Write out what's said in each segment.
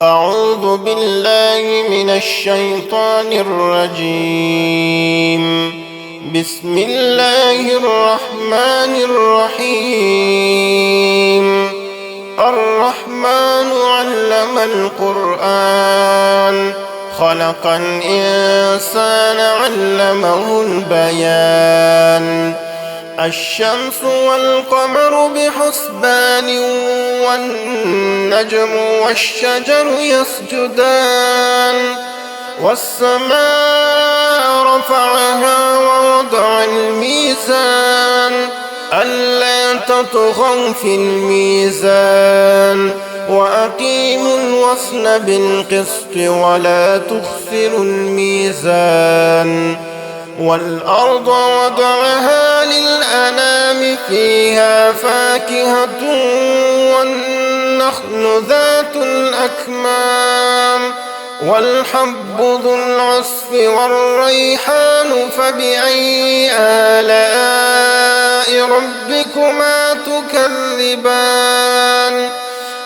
أعوذ بالله من الشيطان الرجيم. بسم الله الرحمن الرحيم. الرحمن علم القرآن خلق الإنسان علمه البيان. الشمس والقمر بحسبان والنجم والشجر يسجدان. والسماء رفعها ووضع الميزان ألا تطغوا في الميزان وأقيموا الوزن بالقسط ولا تخسروا الميزان. والأرض وضعها للأنام فيها فاكهة والنخل ذات الأكمام والحب ذو العصف والريحان فبأي آلاء ربكما تكذبان.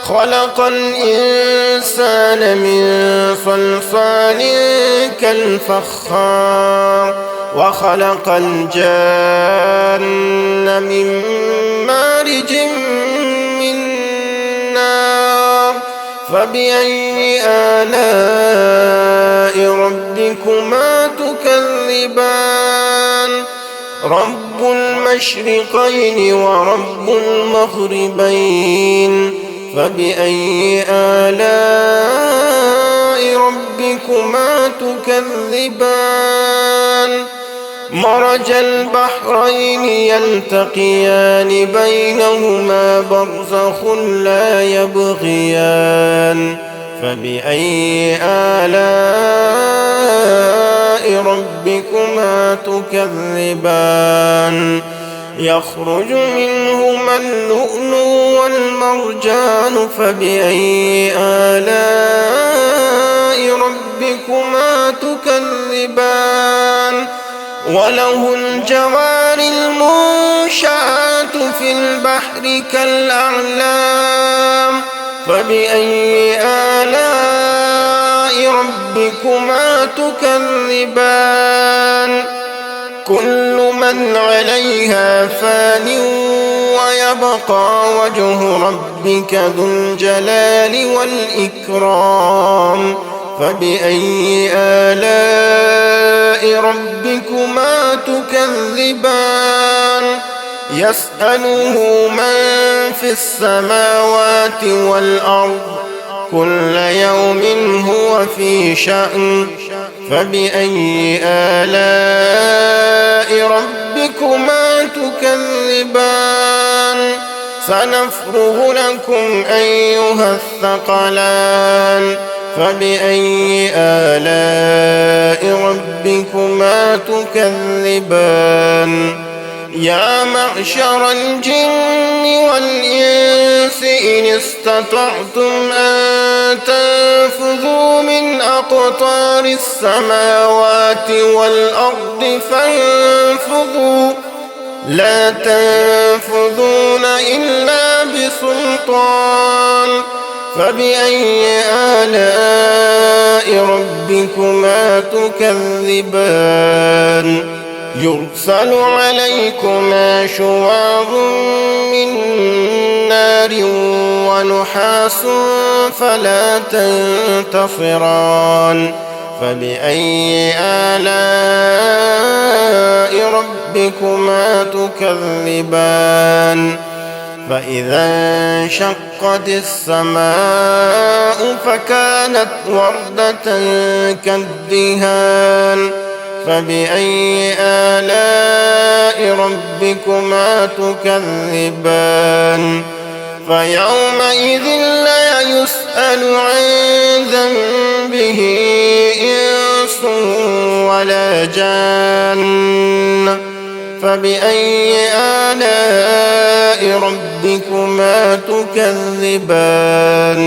خلق الإنسان من صلصال كالفخار وخلق الجان من مارج من نار فبأي آلاء ربكما تكذبان. رب المشرقين ورب المغربين فبأي آلاء ربكما تكذبان. مرج البحرين يلتقيان بينهما برزخ لا يبغيان فبأي آلاء ربكما تكذبان. يخرج منهما اللؤلؤ والمرجان فبأي آلاء ربكما تكذبان. وله الجوار المنشآت في البحر كالأعلام فبأي آلاء ربكما تكذبان. كل من عليها فان ويبقى وجه ربك ذو الجلال والإكرام فبأي آلاء ربكما تكذبان. يسأله من في السماوات والأرض كل يوم هو في شأن فبأي آلاء ربكما تكذبان. سنفرغ لكم أيها الثقلان فبأي آلاء ربكما تكذبان. يا معشر الجن والإنس إن استطعتم أن تنفذوا من أقطار السماوات والأرض فانفذوا لا تنفذون إلا بسلطان فبأي آلاء ربكما تكذبان. يرسل عليكما شواظ من نار ونحاس فلا تنتصران فبأي آلاء ربكما تكذبان. فإذا انشقت السماء فكانت وردة كالدهان فبأي آلاء ربكما تكذبان. فيومئذ لا يسأل عن ذنبه إنس ولا جان فبأي آلاء ربكما تكذبان.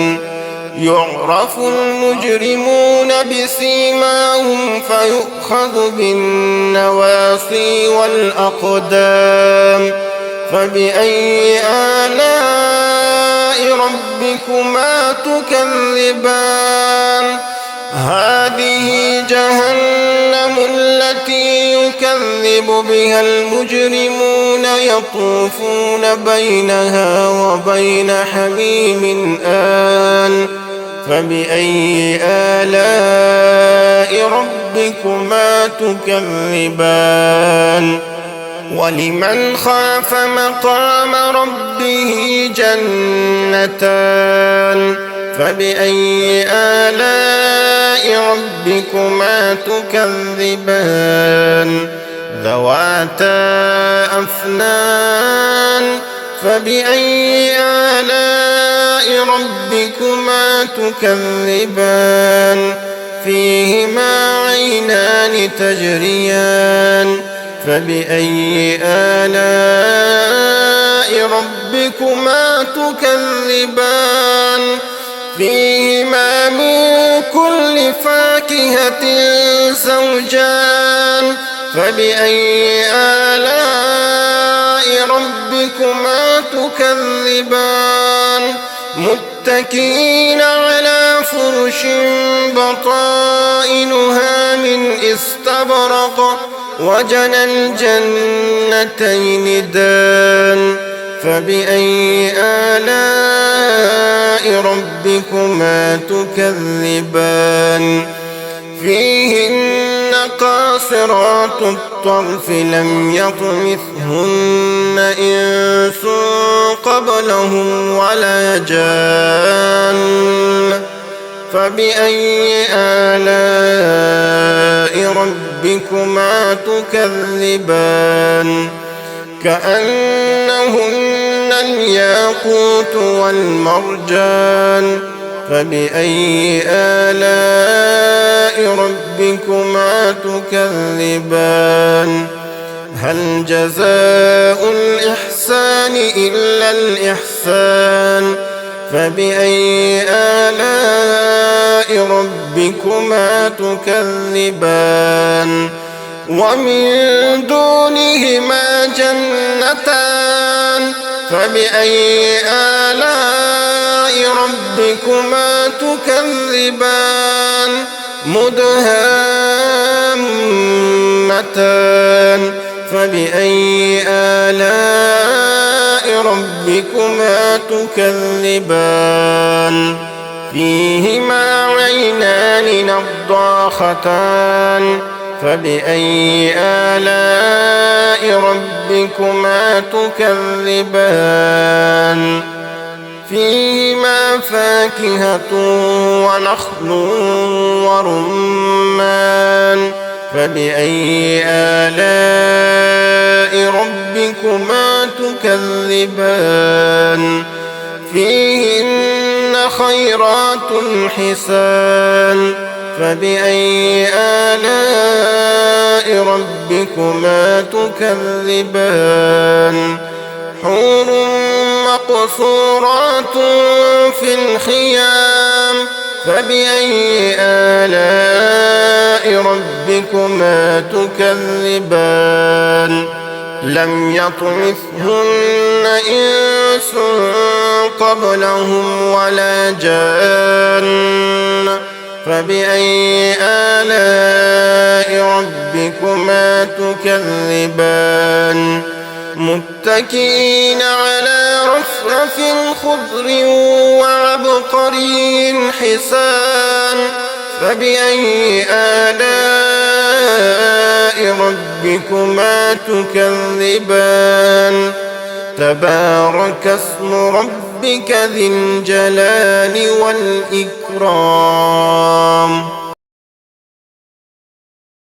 يعرف المجرمون بسيماهم فيؤخذ بالنواصي والأقدام فبأي آلاء ربكما ربكما تكذبان هذه جهنم التي يكذب بها المجرمون يطوفون بينها وبين حميم آن فبأي آلاء ربكما تكذبان ولمن خاف مقام ربه جنتان فبأي آلاء ربكما تكذبان ذواتا أفنان فبأي آلاء ربكما تكذبان فيهما عينان تجريان فبأي آلاء ربكما تكذبان فيهما من كل فاكهة زوجان فبأي آلاء ربكما تكذبان متكئين على فرش بطائنها من استبرق وجنى الجنتين دان فبأي آلاء ربكما تكذبان فيهن قاصرات الطرف لم يطمثهن إنس قبلهم ولا جان فبأي آلاء ربكما تكذبان كأنهن الياقوت والمرجان فبأي آلاء ربكما تكذبان هل جزاء الإحسان إلا الإحسان فبأي آلاء ربكما تكذبان ومن دونهما جنتان فبأي آلاء ربكما تكذبان مدهامتان فبأي آلاء ربكما تكذبان فيهما عينان نضاختان فبأي آلاء ربكما تكذبان فيهما فاكهة ونخل ورمان فبأي آلاء ربكما تكذبان فيهن خيرات حسان فبأي آلاء ربكما تكذبان حور مقصورات في الخيام فبأي آلاء ربكما تكذبان لم يطمثهن إنس قبلهم ولا جان فبأي آلاء ربكما تكذبان متكئين على رفرف خضر وعبقري حسان فبأي آلاء ربكما تكذبان تبارك اسم ربك ذي الجلال والإكرام